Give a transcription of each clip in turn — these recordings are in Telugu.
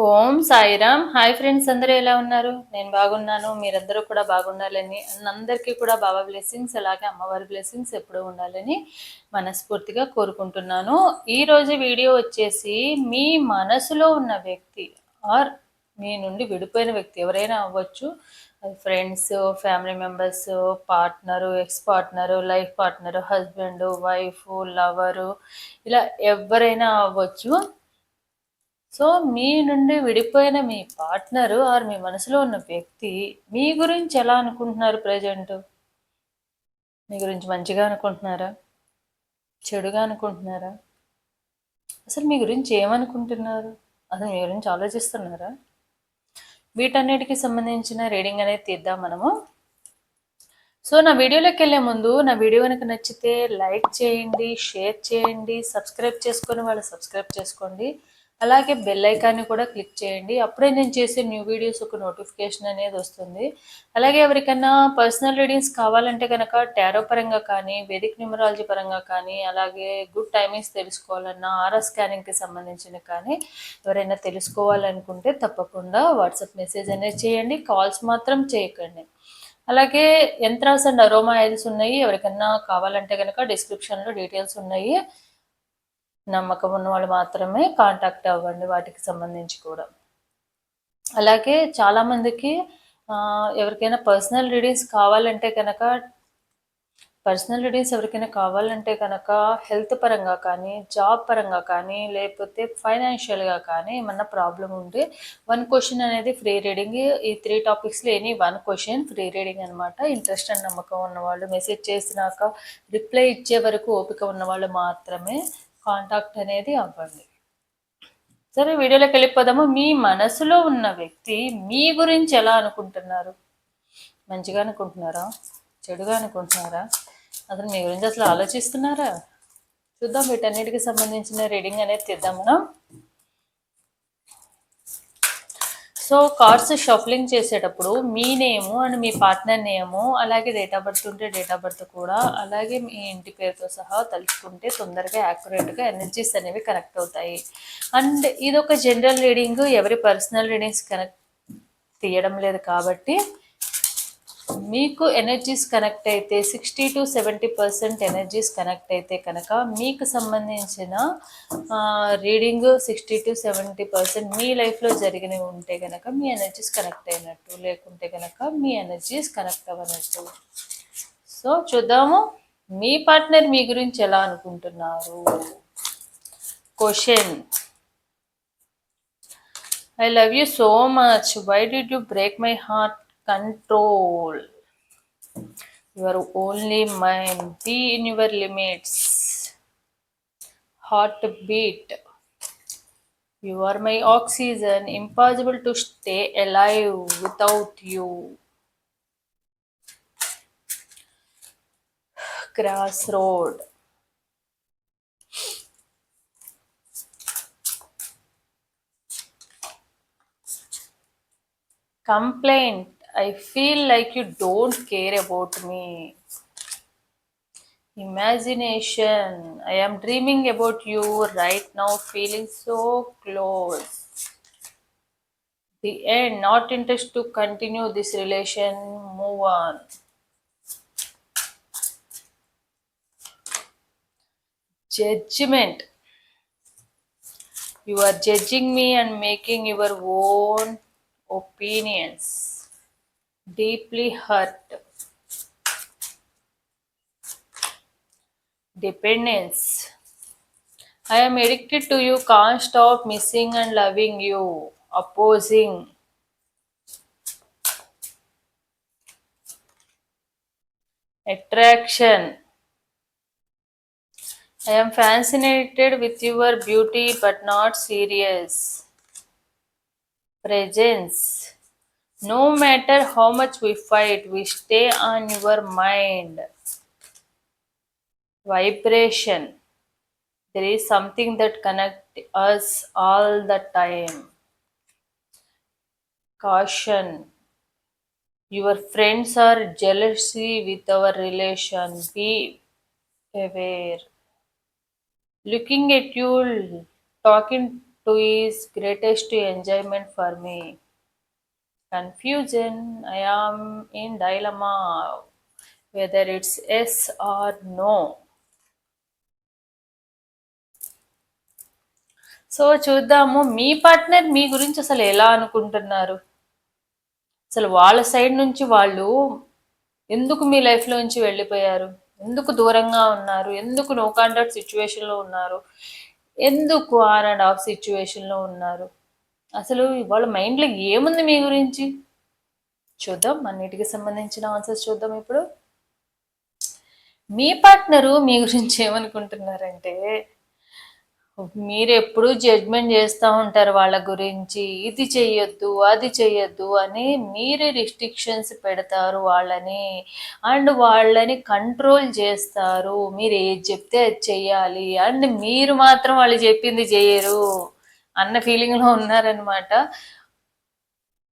ఓం సాయిరామ్. హాయ్ ఫ్రెండ్స్, అందరూ ఎలా ఉన్నారు? నేను బాగున్నాను. మీరందరూ కూడా బాగుండాలని, అందరికీ కూడా బాబా బ్లెస్సింగ్స్, అలాగే అమ్మవారి బ్లెస్సింగ్స్ ఎప్పుడూ ఉండాలని మనస్ఫూర్తిగా కోరుకుంటున్నాను. ఈరోజు వీడియో వచ్చేసి మీ మనసులో ఉన్న వ్యక్తి ఆర్ మీ నుండి విడిపోయిన వ్యక్తి ఎవరైనా అవ్వచ్చు. అది friends, family members, partner, X partner, life partner, husband, wife, lover, ఇలా ఎవరైనా అవ్వచ్చు. సో మీ నుండి విడిపోయిన మీ పార్ట్నరు ఆర్ మీ మనసులో ఉన్న వ్యక్తి మీ గురించి ఎలా అనుకుంటున్నారు ప్రజెంట్? మీ గురించి మంచిగా అనుకుంటున్నారా, చెడుగా అనుకుంటున్నారా? అసలు మీ గురించి ఏమనుకుంటున్నారు? అసలు మీ గురించి ఆలోచిస్తున్నారా? వీటన్నిటికి సంబంధించిన రీడింగ్ అనేది తీద్దాం మనము. సో నా వీడియోలోకి వెళ్ళే ముందు నా వీడియో కనుక నచ్చితే లైక్ చేయండి, షేర్ చేయండి, సబ్స్క్రైబ్ చేసుకొని వాళ్ళు సబ్స్క్రైబ్ చేసుకోండి. అలాగే బెల్ ఐకాన్ని కూడా క్లిక్ చేయండి. అప్పుడే నేను చేసే న్యూ వీడియోస్ ఒక నోటిఫికేషన్ అనేది వస్తుంది. అలాగే ఎవరికైనా పర్సనల్ రీడింగ్స్ కావాలంటే కనుక టారో పరంగా కానీ, వేదిక్ న్యూమరాలజీ పరంగా కానీ, అలాగే గుడ్ టైమింగ్స్ తెలుసుకోవాలన్నా, ఆర్ఆర్ స్కానింగ్కి సంబంధించిన కానీ ఎవరైనా తెలుసుకోవాలనుకుంటే తప్పకుండా వాట్సాప్ మెసేజ్ అనేది చేయండి. కాల్స్ మాత్రం చేయకండి. అలాగే యంత్రాస్ అండ్ అరోమా ఆయిల్స్ ఉన్నాయి. ఎవరికన్నా కావాలంటే కనుక డిస్క్రిప్షన్లో డీటెయిల్స్ ఉన్నాయి. నమ్మకం ఉన్న వాళ్ళు మాత్రమే కాంటాక్ట్ అవ్వండి వాటికి సంబంధించి కూడా. అలాగే చాలామందికి ఎవరికైనా పర్సనల్ రీడింగ్స్ ఎవరికైనా కావాలంటే కనుక హెల్త్ పరంగా కానీ, జాబ్ పరంగా కానీ, లేకపోతే ఫైనాన్షియల్గా కానీ ఏమన్నా ప్రాబ్లం ఉంటే 1 క్వశ్చన్ అనేది ఫ్రీ రీడింగ్. ఈ 3 టాపిక్స్లో ఎనీ 1 క్వశ్చన్ ఫ్రీ రీడింగ్ అనమాట. ఇంట్రెస్ట్ అండ్ నమ్మకం ఉన్నవాళ్ళు, మెసేజ్ చేసినాక రిప్లై ఇచ్చే వరకు ఓపిక ఉన్నవాళ్ళు మాత్రమే కాంటాక్ట్ అనేది అవ్వండి. సరే, వీడియోలోకి వెళ్ళిపోదాము. మీ మనసులో ఉన్న వ్యక్తి మీ గురించి ఎలా అనుకుంటున్నారు? మంచిగా అనుకుంటున్నారా, చెడుగా అనుకుంటున్నారా? అసలు మీ గురించి అసలు ఆలోచిస్తున్నారా? చూద్దాం. వీటన్నిటికి సంబంధించిన రీడింగ్ అనేది తీద్దాం మనం. సో కార్డ్స్ షఫ్లింగ్ చేసేటప్పుడు మీ name and me partner name, అలాగే డేట్ ఆఫ్ బర్త్ ఉంటే డేట్ ఆఫ్ బర్త్ కూడా, అలాగే మీ ఇంటి పేరుతో సహా తలుచుకుంటే తొందరగా యాక్యురేట్గా ఎనర్జీస్ అనేవి కనెక్ట్ అవుతాయి. అండ్ ఇది ఒక జనరల్ రీడింగ్, ఎవరి పర్సనల్ రీడింగ్స్ కనెక్ట్ తీయడం లేదు కాబట్టి మీకు ఎనర్జీస్ కనెక్ట్ అయితే 60-70% ఎనర్జీస్ కనెక్ట్ అయితే కనుక మీకు సంబంధించిన రీడింగ్ 60-70% మీ లైఫ్లో జరిగినవి ఉంటే కనుక మీ ఎనర్జీస్ కనెక్ట్ అయినట్టు, లేకుంటే కనుక మీ ఎనర్జీస్ కనెక్ట్ అవ్వనట్టు. సో చూద్దాము మీ పార్ట్నర్ మీ గురించి ఎలా అనుకుంటున్నారు. Question: I love you so much. Why did you break my heart? Control. You are only mine. Be in your limits. Heartbeat. You are my oxygen. Impossible to stay alive without you. Crossroad. Complaint. I feel like you don't care about me. Imagination. I am dreaming about you right now, feeling so close. The end. Not interested to continue this relation. Move on. Judgment. You are judging me and making your own opinions. Deeply hurt. Dependence. I am addicted to you, can't stop missing and loving you. Opposing. Attraction. I am fascinated with your beauty but not serious. Presence. No matter how much we fight, we stay on your mind. Vibration. There is something that connects us all the time. Caution. Your friends are jealousy with our relation. Be aware. Looking at you, talking to is greatest enjoyment for me. Confusion, I am in dilemma whether it's yes or no. So చూద్దాము మీ పార్ట్నర్ మీ గురించి అసలు ఎలా అనుకుంటున్నారు. అసలు వాళ్ళ సైడ్ నుంచి వాళ్ళు ఎందుకు మీ లైఫ్లో నుంచి వెళ్ళిపోయారు, ఎందుకు దూరంగా ఉన్నారు, ఎందుకు నో కాంటాక్ట్ సిచ్యువేషన్లో ఉన్నారు, ఎందుకు ఆన్ అండ్ ఆఫ్ సిచ్యువేషన్లో ఉన్నారు, అసలు వాళ్ళ మైండ్లో ఏముంది మీ గురించి చూద్దాం. అన్నిటికి సంబంధించిన ఆన్సర్స్ చూద్దాం ఇప్పుడు. మీ పార్ట్నరు మీ గురించి ఏమనుకుంటున్నారంటే, మీరు ఎప్పుడు జడ్జ్మెంట్ చేస్తూ ఉంటారు వాళ్ళ గురించి, ఇది చెయ్యొద్దు అది చెయ్యొద్దు అని మీరే రిస్ట్రిక్షన్స్ పెడతారు వాళ్ళని, అండ్ వాళ్ళని కంట్రోల్ చేస్తారు. మీరు ఏది చెప్తే అది చెయ్యాలి, అండ్ మీరు మాత్రం వాళ్ళు చెప్పింది చేయరు అన్న ఫీలింగ్లో ఉన్నారనమాట.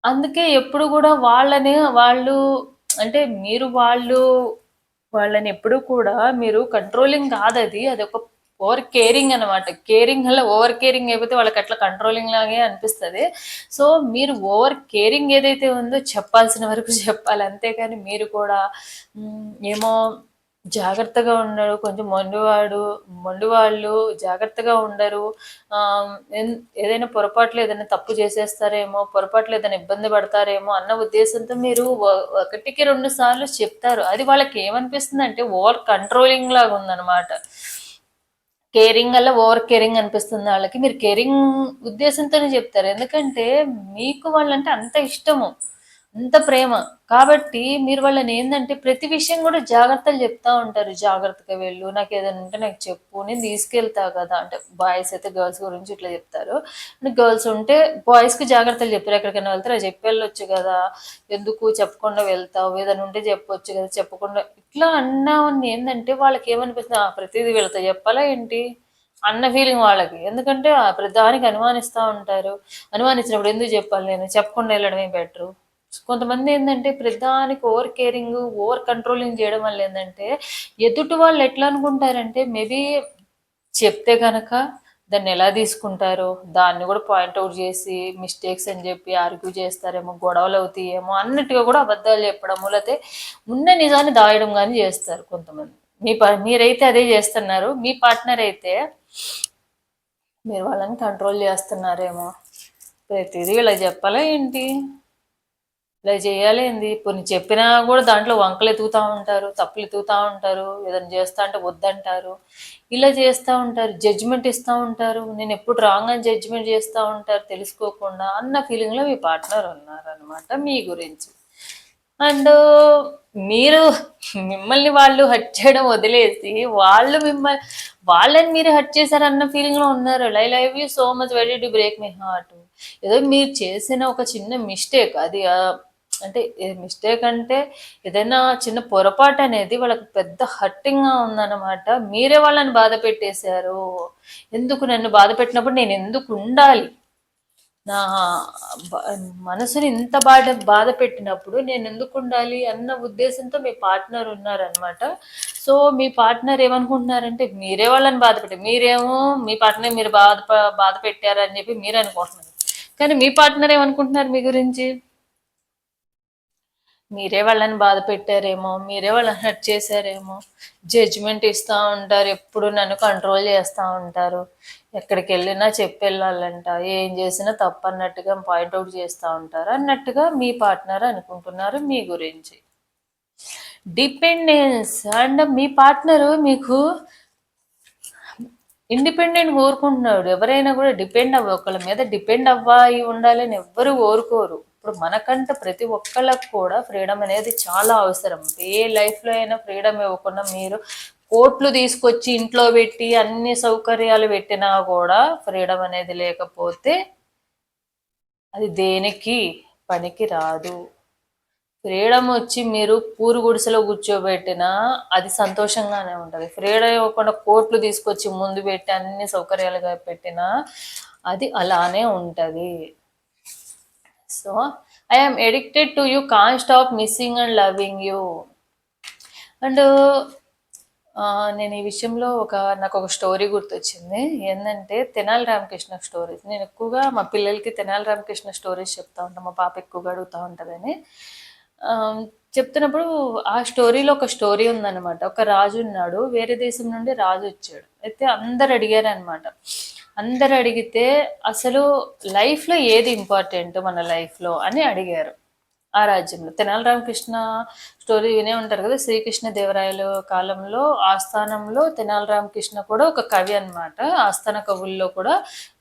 అందుకే ఎప్పుడు కూడా వాళ్ళు అంటే మీరు వాళ్ళని ఎప్పుడు కూడా మీరు కంట్రోలింగ్ కాదు, అది ఒక ఓవర్ కేరింగ్ అనమాట. కేరింగ్ వల్ల ఓవర్ కేరింగ్ అయిపోతే వాళ్ళకి అట్లా కంట్రోలింగ్ లాగే అనిపిస్తుంది. సో మీరు ఓవర్ కేరింగ్ ఏదైతే ఉందో చెప్పాల్సిన వరకు చెప్పాలి, అంతేకాని మీరు కూడా ఏమో జాగ్రత్తగా ఉండరు, కొంచెం మొండివాళ్ళు జాగ్రత్తగా ఉండరు, ఏదైనా పొరపాట్లు ఏదైనా తప్పు చేసేస్తారేమో, పొరపాట్లు ఏదైనా ఇబ్బంది పడతారేమో అన్న ఉద్దేశంతో మీరు ఒకటికి 2 సార్లు చెప్తారు. అది వాళ్ళకి ఏమనిపిస్తుంది అంటే ఓవర్ కంట్రోలింగ్ లాగా ఉందన్నమాట. కేరింగ్ వల్ల ఓవర్ కేరింగ్ అనిపిస్తుంది వాళ్ళకి. మీరు కేరింగ్ ఉద్దేశంతోనే చెప్తారు, ఎందుకంటే మీకు వాళ్ళంటే అంత ఇష్టము, అంత ప్రేమ. కాబట్టి మీరు వాళ్ళని ఏంటంటే ప్రతి విషయం కూడా జాగ్రత్తలు చెప్తా ఉంటారు. జాగ్రత్తగా వెళ్ళు, నాకు ఏదైనా ఉంటే నాకు చెప్పు, నేను తీసుకెళ్తా కదా. అంటే బాయ్స్ అయితే గర్ల్స్ గురించి ఇట్లా చెప్తారు, గర్ల్స్ ఉంటే బాయ్స్కి జాగ్రత్తలు చెప్పారు. ఎక్కడికైనా వెళ్తారు అది చెప్పి వెళ్ళొచ్చు కదా, ఎందుకు చెప్పకుండా వెళ్తావు, ఏదైనా ఉంటే చెప్పొచ్చు కదా, చెప్పకుండా ఇట్లా అన్నామని ఏంటంటే వాళ్ళకి ఏమనిపిస్తుంది, ప్రతిదీ వీళ్ళతో చెప్పాలా ఏంటి అన్న ఫీలింగ్ వాళ్ళకి. ఎందుకంటే ప్రతిదానికి అనుమానిస్తూ ఉంటారు. అనుమానించినప్పుడు ఎందుకు చెప్పాలి, నేను చెప్పకుండా వెళ్ళడమే బెటరు. కొంతమంది ఏంటంటే ప్రతిదానికి ఓవర్ కేరింగ్ ఓవర్ కంట్రోలింగ్ చేయడం వల్ల ఏంటంటే ఎదుటి వాళ్ళు ఎట్లా అనుకుంటారంటే, మేబీ చెప్తే కనుక దాన్ని ఎలా తీసుకుంటారో దాన్ని కూడా పాయింట్అవుట్ చేసి మిస్టేక్స్ అని చెప్పి ఆర్గ్యూ చేస్తారేమో, గొడవలు అవుతాయేమో అన్నట్టుగా కూడా అబద్ధాలు చెప్పడం, లేకపోతే ఉన్న నిజాన్ని దాయడం కానీ చేస్తారు కొంతమంది. మీరైతే అదే చేస్తున్నారు. మీ పార్ట్నర్ అయితే మీరు వాళ్ళని కంట్రోల్ చేస్తున్నారేమో, ప్రతిదీ ఇలా చెప్పాలా ఏంటి, ఇలా చేయాలి ఏంది, కొన్ని చెప్పినా కూడా దాంట్లో వంకలు ఎతుకుతూ ఉంటారు, తప్పులు ఎతుకుతూ ఉంటారు, ఏదైనా చేస్తా అంటే వద్దంటారు, ఇలా చేస్తూ ఉంటారు, జడ్జిమెంట్ ఇస్తూ ఉంటారు, నేను ఎప్పుడు రాంగ్ అని జడ్జిమెంట్ చేస్తూ ఉంటారు తెలుసుకోకుండా అన్న ఫీలింగ్లో మీ పార్ట్నర్ ఉన్నారనమాట మీ గురించి. అండ్ మీరు మిమ్మల్ని వాళ్ళు హర్ట్ చేయడం వదిలేసి వాళ్ళని మీరు హర్ట్ చేశారన్న ఫీలింగ్లో ఉన్నారు. I love you so much, why did you break my heart. ఏదో మీరు చేసిన ఒక చిన్న మిస్టేక్, అది అంటే మిస్టేక్ అంటే ఏదైనా చిన్న పొరపాటు అనేది వాళ్ళకి పెద్ద హర్టింగ్గా ఉందన్నమాట. మీరే వాళ్ళని బాధ పెట్టేశారు. ఎందుకు నన్ను బాధ పెట్టినప్పుడు నేను ఎందుకు ఉండాలి, నా మనసుని ఇంత బాధ పెట్టినప్పుడు నేను ఎందుకు ఉండాలి అన్న ఉద్దేశంతో మీ పార్ట్నర్ ఉన్నారనమాట. సో మీ పార్ట్నర్ ఏమనుకుంటున్నారంటే మీరే వాళ్ళని బాధ పెట్టారు, మీరేమో మీ పార్ట్నర్ మీరు బాధ పెట్టారని చెప్పి మీరు అనుకుంటున్నారు, కానీ మీ పార్ట్నర్ ఏమనుకుంటున్నారు మీ గురించి, మీరే వాళ్ళని బాధ పెట్టారేమో, మీరే వాళ్ళని హర్ట్ చేశారేమో, జడ్జిమెంట్ ఇస్తూ ఉంటారు, ఎప్పుడు నన్ను కంట్రోల్ చేస్తూ ఉంటారు, ఎక్కడికి వెళ్ళినా చెప్పి వెళ్ళాలంట, ఏం చేసినా తప్పు అన్నట్టుగా పాయింట్అవుట్ చేస్తూ ఉంటారు అన్నట్టుగా మీ పార్ట్నర్ అనుకుంటున్నారు మీ గురించి. డిపెండెన్స్, అండ్ మీ పార్ట్నరు మీకు ఇండిపెండెంట్ కోరుకుంటున్నాడు. ఎవరైనా కూడా ఒకళ్ళ మీద డిపెండ్ అవ్వాలి ఉండాలని ఎవ్వరు కోరుకోరు. ఇప్పుడు మనకంటే ప్రతి ఒక్కళ్ళకి కూడా ఫ్రీడమ్ అనేది చాలా అవసరం. ఏ లైఫ్లో అయినా ఫ్రీడమ్ ఇవ్వకుండా మీరు కోట్లు తీసుకొచ్చి ఇంట్లో పెట్టి అన్ని సౌకర్యాలు పెట్టినా కూడా ఫ్రీడమ్ అనేది లేకపోతే అది దేనికి పనికి రాదు. ఫ్రీడమ్ వచ్చి మీరు పూరు గుడిసెలో కూర్చోబెట్టినా అది సంతోషంగానే ఉంటుంది. ఫ్రీడమ్ ఇవ్వకుండా కోట్లు తీసుకొచ్చి ముందు పెట్టి అన్ని సౌకర్యాలుగా పెట్టినా అది అలానే ఉంటుంది. So I am addicted to you, can't stop missing and loving you. And నేను ఈ విషయంలో నాకొక స్టోరీ గుర్తొచ్చింది. ఏందంటే 'తెనాలి రామకృష్ణ' స్టోరీస్. నేను ఎక్కువగా మా పిల్లలకి 'తెనాలి రామకృష్ణ' స్టోరీస్ చెప్తా ఉంటా. మా పాప ఎక్కువగా అడుగుతా ఉంటదని. ఆహ్, చెప్తున్నప్పుడు ఆ స్టోరీలో ఒక స్టోరీ ఉందనమాట. ఒక రాజు ఉన్నాడు. వేరే దేశం నుండి రాజొచ్చాడు. అయితే అందరూ అడిగారనమాట. అందరూ అడిగితే అసలు లైఫ్‌లో ఏది ఇంపార్టెంట్ మన లైఫ్‌లో అని అడిగారు. ఆ రాజ్యంలో. తెనాలి రామకృష్ణ స్టోరీ వినే ఉంటారు కదా! శ్రీకృష్ణదేవరాయలు కాలంలో ఆస్థానంలో తెనాలి రామకృష్ణ కూడా ఒక కవి అన్నమాట. ఆస్థాన కవుల్లో కూడా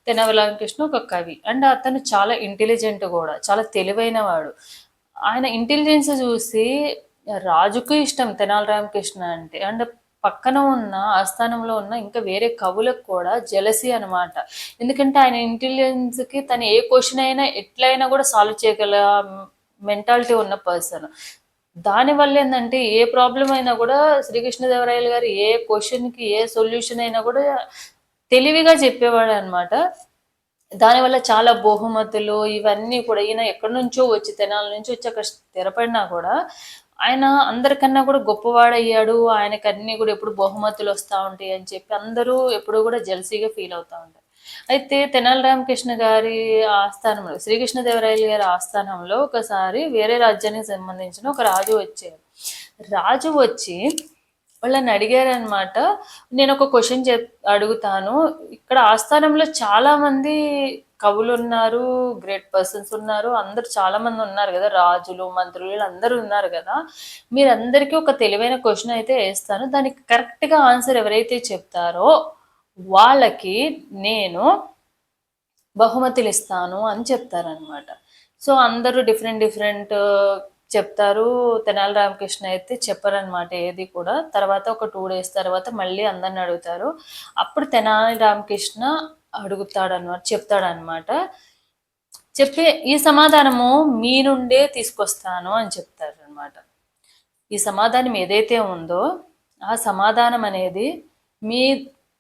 తెనాలి రామకృష్ణ ఒక కవి. అండ్ అతను చాలా ఇంటెలిజెంట్ గూడా. చాలా తెలివైన వాడు. ఆయన ఇంటెలిజెన్స్ చూసి రాజుకు ఇష్టం తెనాలి రామకృష్ణ అంటే. అండ్ పక్కన ఉన్న ఆస్థానంలో ఉన్న ఇంకా వేరే కవులకు కూడా జెలసీ అనమాట. ఎందుకంటే ఆయన ఇంటెలిజెన్స్‌కి తను ఏ క్వెషన్ అయినా ఎట్లైనా కూడా సాల్వ్ చేయగల మెంటాలిటీ ఉన్న పర్సన్. దానివల్ల ఏందంటే ఏ ప్రాబ్లమ్ అయినా కూడా శ్రీకృష్ణదేవరాయలు గారు ఏ క్వెషన్‌కి ఏ సొల్యూషన్ అయినా కూడా తెలివిగా చెప్పేవాడనమాట. దానివల్ల చాలా బహుమతులు ఇవన్నీ కూడా ఈయన ఎక్కడి నుంచో వచ్చి తెనాలి నుంచి వచ్చి అక్కడ స్థిరపడినా కూడా ఆయన అందరికన్నా కూడా గొప్పవాడయ్యాడు. ఆయనకు అన్నీ కూడా ఎప్పుడు బహుమతులు వస్తా ఉంటాయి అని చెప్పి అందరూ ఎప్పుడు కూడా జెలసీగా ఫీల్ అవుతా ఉంటారు. అయితే తెనాలి రామకృష్ణ గారి ఆస్థానంలో శ్రీకృష్ణదేవరాయలు గారి ఆస్థానంలో ఒకసారి వేరే రాజ్యానికి సంబంధించిన ఒక రాజు వచ్చారు. రాజు వచ్చి వాళ్ళని అడిగారనమాట. నేను ఒక క్వశ్చన్ అడుగుతాను. ఇక్కడ ఆస్థానంలో చాలా మంది కవులు ఉన్నారు, గ్రేట్ పర్సన్స్ ఉన్నారు, అందరు చాలా మంది ఉన్నారు కదా, రాజులు మంత్రులు వీళ్ళందరూ ఉన్నారు కదా, మీరందరికీ ఒక తెలివైన క్వశ్చన్ అయితే వేస్తాను, దానికి కరెక్ట్గా ఆన్సర్ ఎవరైతే చెప్తారో వాళ్ళకి నేను బహుమతులు ఇస్తాను అని చెప్తారనమాట. సో అందరూ డిఫరెంట్ డిఫరెంట్ చెప్తారు. తెనాలి రామకృష్ణ అయితే చెప్పరనమాట ఏది కూడా. తర్వాత ఒక 2 days తర్వాత మళ్ళీ అందరిని అడుగుతారు. అప్పుడు తెనాలి రామకృష్ణ అడుగుతాడనమాట, చెప్తాడనమాట. చెప్పి ఈ సమాధానము మీ నుండే తీసుకొస్తాను అని చెప్తారనమాట. ఈ సమాధానం ఏదైతే ఉందో ఆ సమాధానం అనేది మీ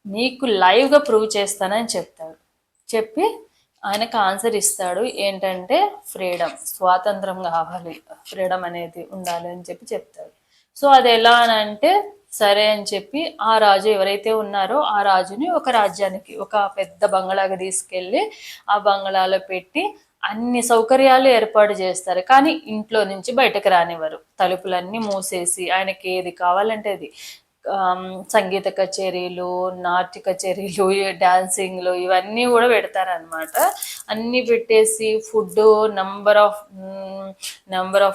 మీకు లైవ్గా ప్రూవ్ చేస్తానని చెప్తాడు. చెప్పి ఆయనకు ఆన్సర్ ఇస్తాడు. ఏంటంటే ఫ్రీడమ్, స్వాతంత్రం కావాలి, ఫ్రీడమ్ అనేది ఉండాలి అని చెప్పి చెప్తాడు. సో అది ఎలా అని అంటే సరే అని చెప్పి ఆ రాజు ఎవరైతే ఉన్నారో ఆ రాజుని ఒక రాజ్యానికి ఒక పెద్ద బంగళాగా తీసుకెళ్ళి ఆ బంగళాలో పెట్టి అన్ని సౌకర్యాలు ఏర్పాటు చేస్తారు. కానీ ఇంట్లో నుంచి బయటకు రానివ్వరు. తలుపులన్నీ మూసేసి ఆయనకి ఏది కావాలంటే అది సంగీత కచేరీలు, నాట్య కచేరీలు, డాన్సింగ్లు ఇవన్నీ కూడా పెడతారనమాట. అన్నీ పెట్టేసి food number of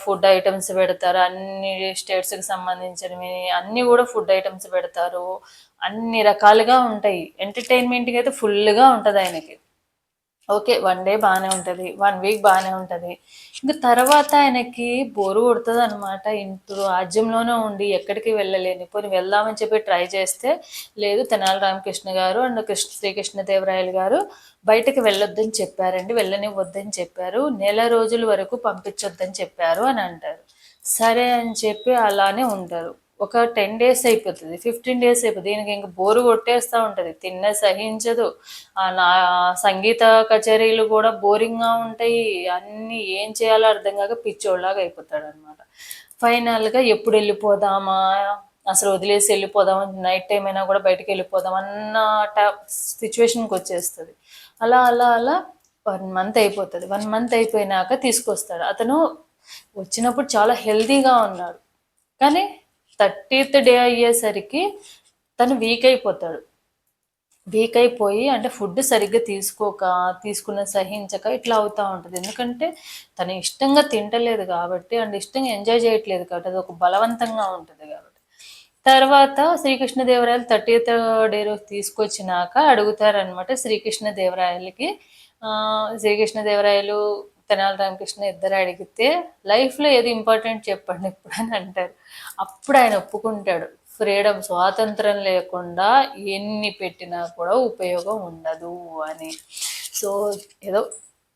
food items పెడతారు. అన్ని స్టేట్స్కి సంబంధించినవి అన్నీ కూడా ఫుడ్ ఐటమ్స్ పెడతారు. అన్ని రకాలుగా ఉంటాయి. ఎంటర్టైన్మెంట్కి అయితే ఫుల్గా ఉంటుంది ఆయనకి. ఓకే. 1 డే బానే ఉంటది. 1 వీక్ బానే ఉంటది. ఇంక తర్వాత ఆయనకి బోరు కొడతదనమాట. ఇంట్లో రాజ్యంలోనే ఉండి ఎక్కడికి వెళ్ళలేని. పోనీ వెళ్దామని చెప్పి ట్రై చేస్తే, లేదు తెనాలి రామకృష్ణ గారు అండ్ శ్రీకృష్ణదేవరాయలు గారు బయటకి వెళ్ళొద్దని చెప్పారండి. వెళ్ళనివ్వొద్దని చెప్పారు. నెల రోజుల వరకు పంపించొద్దని చెప్పారు అని అంటారు. సరే అని చెప్పి అలానే ఉంటారు. ఒక 10 days అయిపోతది. 15 days అయిపోతది. దీనికి ఇంక బోరు కొట్టేస్తా ఉంటది. సహించదు. నా సంగీత కచేరీలు కూడా బోరింగ్‌గా ఉంటాయి. అన్నీ ఏం చేయాలో అర్థం కాక పిచ్చోడిలాగా అయిపోతాడనమాట. ఫైనల్‌గా ఎప్పుడెళ్ళిపోదామా? అసలు వదిలేసి ఎళ్ళిపోదామా? నైట్ టైమ్ అయినా కూడా బయటికెళ్ళిపోదాం అన్న సిచ్యువేషన్‌కొచ్చేస్తది. అలా, అలా, అలా 1 మంత్ అయిపోతది. 1 మంత్ అయిపోయినాక తీసుకొస్తాడు. అతను వచ్చినప్పుడు చాలా హెల్తీగా ఉన్నాడు. కానీ 30th డే అయ్యేసరికి తను వీక్ అయిపోతాడు. వీక్ అయిపోయి అంటే ఫుడ్ సరిగ్గా తీసుకున్న సహించక ఇట్లా అవుతా ఉంటది. ఎందుకంటే తను ఇష్టంగా తింటలేదు కాబట్టి అండ్ ఇష్టంగా ఎంజాయ్ చేయట్లేదు కాబట్టి అదొక బలవంతంగా ఉంటది కాబట్టి. తర్వాత శ్రీకృష్ణదేవరాయలు 30th డే రోజు తీసుకొచ్చినాక అడుగుతారనమాట శ్రీకృష్ణదేవరాయలకి. శ్రీకృష్ణదేవరాయలు తెనాలి రామకృష్ణ ఇద్దరు అడిగితే లైఫ్లో ఏది ఇంపార్టెంట్ చెప్పండి ఇప్పుడు అని అంటారు. అప్పుడు ఆయన ఒప్పుకుంటాడు. ఫ్రీడమ్, స్వాతంత్రం లేకుండా ఎన్ని పెట్టినా కూడా ఉపయోగం ఉండదు అని. సో ఏదో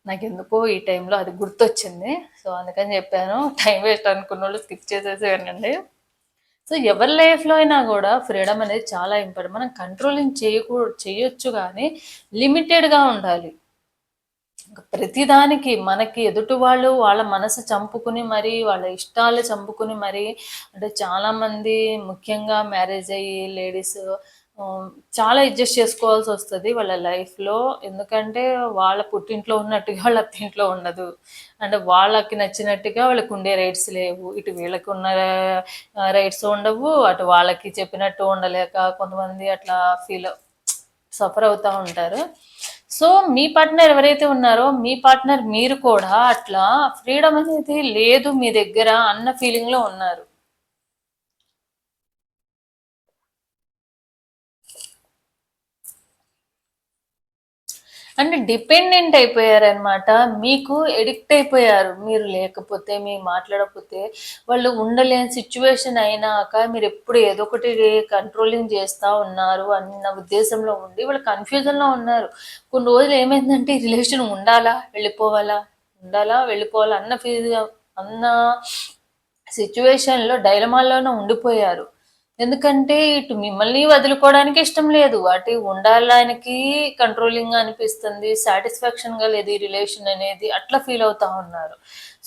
నాకెందుకో ఈ టైంలో అది గుర్తొచ్చింది. సో అందుకని చెప్పాను. టైం వేస్ట్ అనుకున్న వాళ్ళు స్కిప్ చేసేసి వినండి. సో ఎవరి లైఫ్లో అయినా కూడా ఫ్రీడమ్ అనేది చాలా ఇంపార్టెంట్. మనం కంట్రోలింగ్ చేయొచ్చు కానీ లిమిటెడ్గా ఉండాలి. ప్రతిదానికి మనకి ఎదుటి వాళ్ళు వాళ్ళ మనసు చంపుకుని మరి వాళ్ళ ఇష్టాలు చంపుకుని మరి అంటే చాలామంది ముఖ్యంగా మ్యారేజ్ అయ్యి లేడీస్ చాలా అడ్జస్ట్ చేసుకోవాల్సి వస్తుంది వాళ్ళ లైఫ్లో. ఎందుకంటే వాళ్ళ పుట్టింట్లో ఉన్నట్టుగా వాళ్ళ అత్తింట్లో ఉండదు. అంటే వాళ్ళకి నచ్చినట్టుగా వాళ్ళకు ఉండే రైట్స్ లేవు, ఇటు వీళ్ళకి ఉన్న రైట్స్ ఉండవు, అటు వాళ్ళకి చెప్పినట్టు ఉండలేక కొంతమంది అట్లా సఫర్ అవుతూ ఉంటారు. సో మీ పార్ట్నర్ ఎవరైతే ఉన్నారో మీ పార్ట్నర్ మీరు కూడా అట్లా ఫ్రీడమ్ అనేది లేదు మీ దగ్గర అన్న ఫీలింగ్ లో ఉన్నారు. అంటే డిపెండెంట్ అయిపోయారనమాట. మీకు ఎడిక్ట్ అయిపోయారు. మీరు లేకపోతే, మీరు మాట్లాడకపోతే వాళ్ళు ఉండలేని సిచ్యువేషన్ అయినాక మీరెప్పుడు ఏదో ఒకటి కంట్రోలింగ్ చేస్తా ఉన్నారు అన్న ఉద్దేశంలో ఉండి వాళ్ళు కన్‌ఫ్యూజన్‌లో ఉన్నారు. కొన్ని రోజులు ఏమైందంటే ఈ రిలేషన్ ఉండాలా? వెళ్ళిపోవాలా? ఉండాలా? వెళ్ళిపోవాలా? అన్న సిచ్యువేషన్‌లో డైలమాలోనే ఉండిపోయారు. ఎందుకంటే ఇటు మిమ్మల్ని వదులుకోవడానికి ఇష్టం లేదు. అటు ఉండాలానికి కంట్రోలింగ్‌గా అనిపిస్తుంది. సాటిస్ఫాక్షన్‌గా లేదు ఈ రిలేషన్ అనేది. అట్లా ఫీల్ అవుతా ఉన్నారు.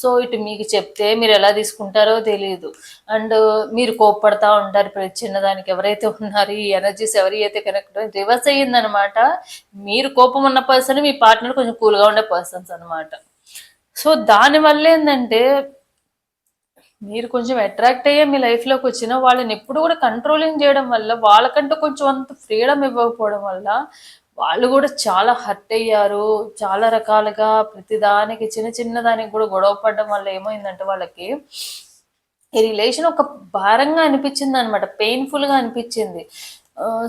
సో, ఇటు మీకు చెప్తే మీరెలా తీసుకుంటారో తెలీదు. అండ్ మీరు కోప్పడతా ఉంటారు ప్రతి చిన్నదానికి. ఎవరైతే ఉన్నారో ఈ ఎనర్జీస్ ఎవరి అయితే కనెక్ట్ రివర్స్ అయ్యిందనమాట. మీరు కోపం ఉన్న పర్సన్, మీ పార్ట్నర్ కొంచెం కూల్‌గా ఉండే పర్సన్స్ అనమాట. సో, దానివల్ల ఏందంటే మీరు కొంచెం అట్రాక్ట్ అయ్యే మీ లైఫ్లోకి వచ్చిన వాళ్ళని ఎప్పుడు కూడా కంట్రోలింగ్ చేయడం వల్ల వాళ్ళకంటూ కొంచెం అంత ఫ్రీడమ్ ఇవ్వకపోవడం వల్ల వాళ్ళు కూడా చాలా హర్ట్ అయ్యారు. చాలా రకాలుగా ప్రతిదానికి చిన్న చిన్న దానికి కూడా గొడవ పడడం వల్ల ఏమైందంటే వాళ్ళకి ఈ రిలేషన్ ఒక భారంగా అనిపించింది అనమాట, పెయిన్ఫుల్గా అనిపించింది.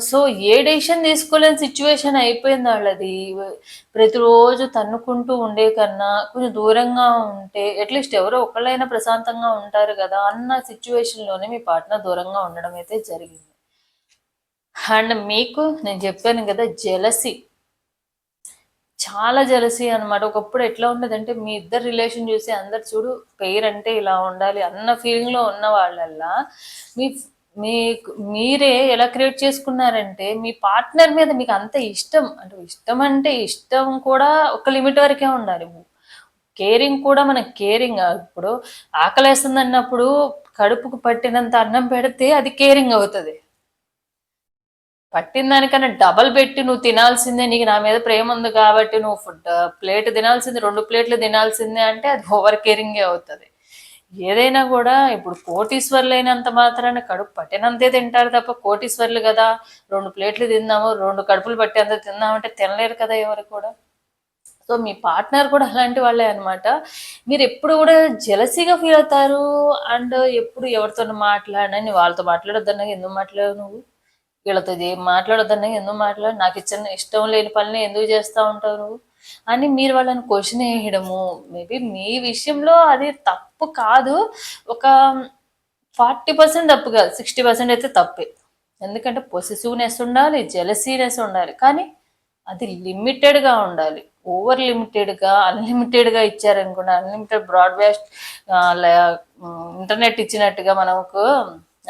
సో ఏ డెసిషన్ తీసుకోలేని సిచ్యువేషన్ అయిపోయింది వాళ్ళది. ప్రతిరోజు తన్నుకుంటూ ఉండే కన్నా కొంచెం దూరంగా ఉంటే అట్లీస్ట్ ఎవరో ఒకళ్ళైనా ప్రశాంతంగా ఉంటారు కదా అన్న సిచ్యువేషన్లోనే మీ పార్ట్నర్ దూరంగా ఉండడం అయితే జరిగింది. అండ్ మీకు నేను చెప్పాను కదా జెలసీ, చాలా జెలసీ అనమాట. ఒకప్పుడు ఎట్లా ఉండదంటే మీ ఇద్దరు రిలేషన్ చూసి అందరు చూడు పెయిర్ అంటే ఇలా ఉండాలి అన్న ఫీలింగ్లో ఉన్న వాళ్ళల్లా మీ మీకు మీరే ఎలా క్రియేట్ చేసుకున్నారంటే మీ పార్ట్నర్ మీద మీకు అంత ఇష్టం, అంటే ఇష్టం అంటే ఇష్టం కూడా ఒక లిమిట్ వరకే ఉండాలి. కేరింగ్ కూడా మనకి కేరింగ్. ఇప్పుడు ఆకలేస్తుంది అన్నప్పుడు కడుపుకు పట్టినంత అన్నం పెడితే అది కేరింగ్ అవుతుంది. పట్టిన దానికన్నా డబల్ పెట్టి నువ్వు తినాల్సిందే, నీకు నా మీద ప్రేమ ఉంది కాబట్టి నువ్వు ప్లేట్ తినాల్సిందే, 2 ప్లేట్లు తినాల్సిందే అంటే అది ఓవర్ కేరింగే అవుతుంది. ఏదైనా కూడా ఇప్పుడు కోటీశ్వర్లు అయినంత మాత్రాన కడుపు పట్టినంతే తింటారు తప్ప కోటీశ్వర్లు కదా 2 ప్లేట్లు తిందాము 2 కడుపులు పట్టేంత తిందామంటే తినలేరు కదా ఎవరు కూడా. సో మీ పార్ట్నర్ కూడా అలాంటి వాళ్ళే అనమాట. మీరు ఎప్పుడు కూడా జెలసీగా ఫీల్ అవుతారు. అండ్ ఎప్పుడు ఎవరితో మాట్లాడని వాళ్ళతో మాట్లాడొద్దన్నా ఎందుకు మాట్లాడవు నువ్వు, వీళ్ళతో ఏం మాట్లాడొద్దన్నా ఎందుకు మాట్లాడు, నాకు ఇచ్చిన ఇష్టం లేని పనిని ఎందుకు చేస్తూ ఉంటావు నువ్వు అని మీరు వాళ్ళని క్వశ్చన్ వేయడము. మేబీ మీ విషయంలో అది తప్పు కాదు, ఒక 40% తప్పు కాదు, 60% అయితే తప్పే. ఎందుకంటే పొసెసివ్నెస్ ఉండాలి, జెలసీనెస్ ఉండాలి, కానీ అది లిమిటెడ్గా ఉండాలి. ఓవర్ లిమిటెడ్గా అన్లిమిటెడ్గా ఇచ్చారనుకోండి, అన్లిమిటెడ్ బ్రాడ్కాస్ట్ ఇంటర్నెట్ ఇచ్చినట్టుగా మనకు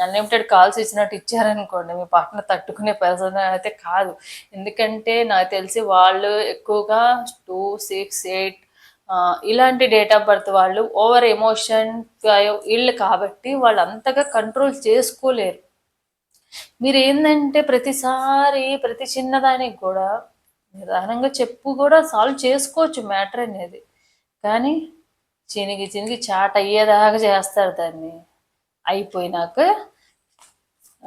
అన్లిమిటెడ్ కాల్స్ ఇచ్చినట్టు ఇచ్చారనుకోండి, మీ పార్ట్నర్ తట్టుకునే పర్సన్ అయితే కాదు. ఎందుకంటే నాకు తెలిసి వాళ్ళు ఎక్కువగా 2, 6, 8 ఇలాంటి డేట్ ఆఫ్ బర్త్ వాళ్ళు ఓవర్ ఎమోషన్ వీళ్ళు కాబట్టి వాళ్ళు అంతగా కంట్రోల్ చేసుకోలేరు. మీరు ఏంటంటే ప్రతిసారి ప్రతి చిన్నదానికి కూడా నిదానంగా చెప్పు కూడా సాల్వ్ చేసుకోవచ్చు మ్యాటర్ అనేది, కానీ చినిగి చినిగి చాట్ అయ్యేదాకా చేస్తారు దాన్ని. అయిపోయినాక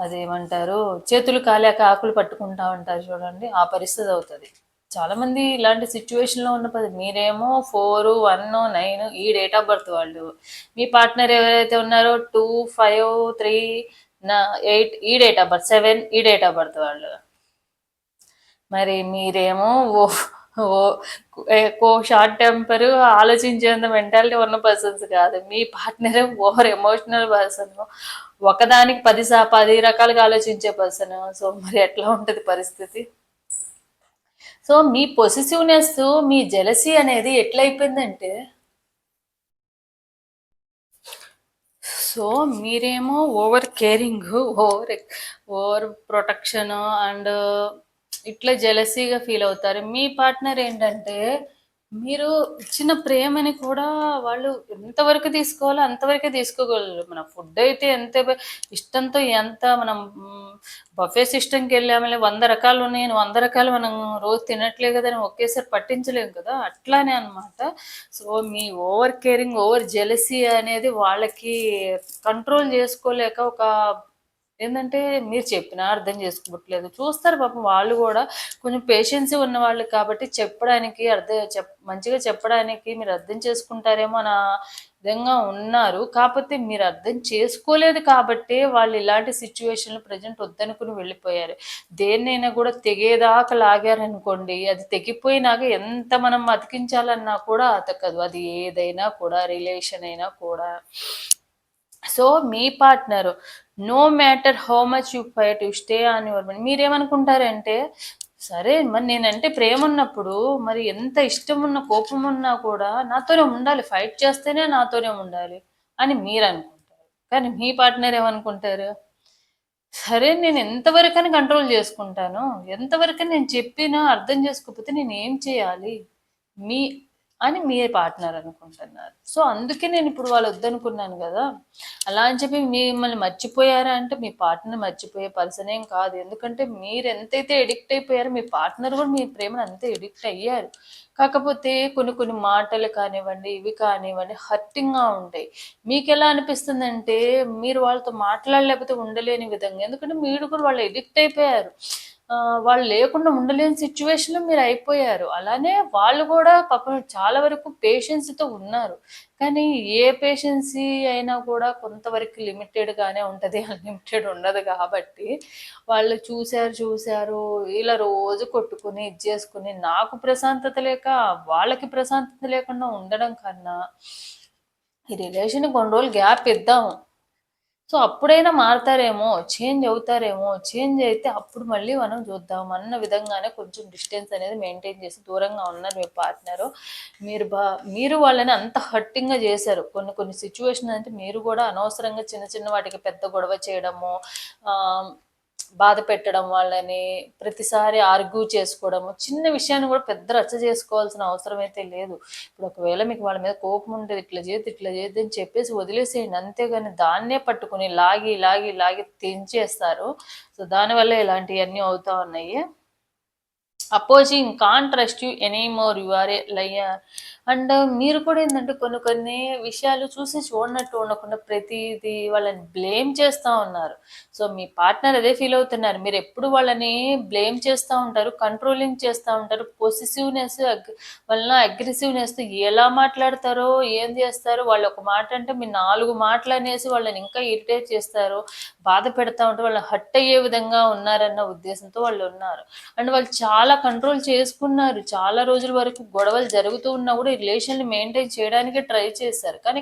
అదేమంటారు చేతులు కాలేక ఆకులు పట్టుకుంటా ఉంటారు చూడండి, ఆ పరిస్థితి అవుతుంది. చాలామంది ఇలాంటి సిచ్యువేషన్లో ఉన్న మీరేమో 4, 1, 9 ఈ డేట్ ఆఫ్ బర్త్ వాళ్ళు, మీ పార్ట్నర్ ఎవరైతే ఉన్నారో 2, 5, 3, 8 ఈ డేట్ ఆఫ్ బర్త్, 7 ఈ డేట్ ఆఫ్ బర్త్ వాళ్ళు. మరి మీరేమో ఓ ఓ షార్ట్ టెంపర్ ఆలోచించేంత మెంటాలిటీ ఉన్న పర్సన్స్ కాదు. మీ పార్ట్నర్ ఓవర్ ఎమోషనల్ పర్సన్, ఒకదానికి 10 రకాలుగా ఆలోచించే పర్సన్. సో మరి ఎట్లా ఉంటుంది పరిస్థితి? సో మీ పొసెసివ్నెస్, మీ జెలసీ అనేది ఎట్లయిపోయిందంటే, సో మీరేమో over caring, over over protection and ఇట్లా జెలసీగా ఫీల్ అవుతారు. మీ పార్ట్నర్ ఏంటంటే మీరు ఇచ్చిన ప్రేమని కూడా వాళ్ళు ఎంతవరకు తీసుకోవాలో అంతవరకే తీసుకోగలరు. మన ఫుడ్డయితే ఎంత ఇష్టంతో ఎంత మనం బఫే సిస్టమ్‌కెళ్ళామలే 100 రకాలున్నాయని 100 రకాలు మనం రోజు తినట్లే గదా! అని ఒకేసారి పట్టించలేం కదా! అట్లానే అన్నమాట. సో, మీ ఓవర్ కేరింగ్, ఓవర్ జెలసీ అనేది వాళ్ళకి కంట్రోల్ జేసుకోలేక ఒక ఏందంటే మీరు చెప్పినా అర్థం చేసుకోవట్లేదు. చూస్తారు పాపం వాళ్ళు గూడా కొంచెం పేషెన్సీ ఉన్నవాళ్ళు కాబట్టి చెప్పడానికి మంచిగా చెప్పడానికి మీరు అర్థం చేసుకుంటారేమో అన్న విధంగా ఉన్నారు. కాపోతే మీరు అర్థం చేసుకోలేదు కాబట్టే వాళ్ళు ఇలాంటి సిట్యుయేషన్‌లో ప్రెజెంట్ వద్దనుకుని వెళ్ళిపోయారు. దేన్నైనా గూడా తెగేదాకా లాగారనుకోండి, అది తెగిపోయినాక ఎంత మనం అతికించాలన్నా కూడా అతకదు. అది ఏదైనా కూడా రిలేషన్ అయినా కూడా. సో, మీ partner no matter how much you fight you stay on your money. మీరేమనుకుంటారంటే, సరే మరి నేనంటే ప్రేమున్నప్పుడు, మరి ఎంత ఇష్టమున్న, కోపమున్నా కూడా నాతోనే ఉండాలి. ఫైట్ చేస్తేనే నాతోనే ఉండాలి అని మీరనుకుంటారు. కానీ మీ పార్ట్నర్ ఏమనుకుంటారు? సరే నేను ఎంతవరకని కంట్రోల్ జేసుకుంటాను. ఎంతవరకని నేను చెప్పినా అర్థం చేసుకోకపోతే నేనేం చేయాలి? మీ అని మీ పార్ట్నర్ అనుకుంటున్నారు. సో, అందుకే నేనిప్పుడు వాళ్ళొద్దనుకున్నాను గదా! అలా అని చెప్పి మిమ్మల్ని మర్చిపోయారా అంటే, మీ పార్ట్నర్ మర్చిపోయే పర్సన్ ఏం కాదు. ఎందుకంటే మీరెంతైతే అడిక్ట్ అయిపోయారో, మీ పార్ట్నర్ గూడా మీ ప్రేమను అంతే అడిక్ట్ అయ్యారు. కాకపోతే కొన్ని కొన్ని మాటలు కానివ్వండి, ఇవి కానివ్వండి హర్టింగ్‌గా ఉంటాయి. మీకెలా అనిపిస్తుందంటే, మీరు వాళ్ళతో మాట్లాడలేకపోతే ఉండలేని విధంగా. ఎందుకంటే మీరు కూడా వాళ్ళు అడిక్ట్ అయిపోయారు. వాళ్ళు లేకుండా ఉండలేని సిట్యుయేషన్‌లో మీరయిపోయారు. అలానే వాళ్ళు గూడా పాపం చాలా వరకు పేషెన్స్‌తో ఉన్నారు. కానీ ఏ పేషెన్సీ అయినా కూడా కొంతవరకు లిమిటెడ్‌గానే ఉంటది. అన్‌లిమిటెడ్ ఉండదు గాబట్టి, వాళ్ళు చూసారు, ఇలా రోజు కొట్టుకొని, ఇది చేసుకొని, నాకు ప్రశాంతత లేక, వాళ్ళకి ప్రశాంతత లేకుండా ఉండడం కన్నా, ఈ రిలేషన్‌ని కొన్ని రోజులు గ్యాప్ ఇద్దాము. సో, అప్పుడైనా మారతారేమో, చేంజ్ అవుతారేమో, చేంజ్ అయితే అప్పుడు మళ్ళీ మనం చూద్దాం అన్న విధంగానే కొంచెం డిస్టెన్స్ అనేది మెయింటైన్ చేసి దూరంగా ఉన్నారు మీ పార్ట్నరు. మీరు బా మీరు వాళ్ళని అంత హర్టింగ్‌గా చేశారు. కొన్ని కొన్ని సిట్యుయేషన్ అంటే మీరు కూడా అనవసరంగా చిన్న చిన్న వాటికి పెద్ద గొడవ చేయడము, ఆహ్, బాధ పెట్టడం వాళ్ళని, ప్రతిసారి ఆర్గ్యూ చేసుకోవడము, చిన్న విషయాన్ని కూడా పెద్ద రచ్చ చేసుకోవాల్సిన అవసరం అయితే లేదు. ఇప్పుడు ఒకవేళ మీకు వాళ్ళ మీద కోపం ఉంటది. ఇట్లా చేయొద్దు అని చెప్పేసి వదిలేసేయండి. అంతేగాని దాన్నే పట్టుకొని లాగి తెంచేస్తారు. సో, దానివల్ల ఇలాంటియన్నీ అవుతా ఉన్నాయి. Opposing can't trust you anymore you are a liar. And మీరు కూడా ఏంటంటే కొన్ని కొన్ని విషయాలు చూసి చూడనట్టు ఉండకుండా ప్రతిదీ వాళ్ళని బ్లేమ్ చేస్తా ఉన్నారు. సో, మీ పార్ట్నర్ అదే ఫీల్ అవుతున్నారు. మీరు ఎప్పుడు వాళ్ళని బ్లేమ్ చేస్తా ఉంటారు, కంట్రోలింగ్ చేస్తా ఉంటారు. పొసెసివ్‌నెస్ వలన అగ్రెసివ్‌నెస్‌తో ఎలా మాట్లాడతారో, ఏం చేస్తారో వాళ్ళు ఒక మాట అంటే మీరు 4 మాటలనేసి వాళ్ళని ఇంకా ఇరిటేట్ చేస్తారు. బాధ పెడతా ఉంటే వాళ్ళని హర్ట్ అయ్యే విధంగా ఉన్నారన్న ఉద్దేశంతో వాళ్ళున్నారు. అండ్ వాళ్ళు చాలా కంట్రోల్ చేసుకున్నారు. చాలా రోజుల వరకు గొడవలు జరుగుతూ ఉన్నా గూడా ఈ రిలేషన్‌ని మెయింటైన్ చేయడానికే ట్రై చేశారు. కానీ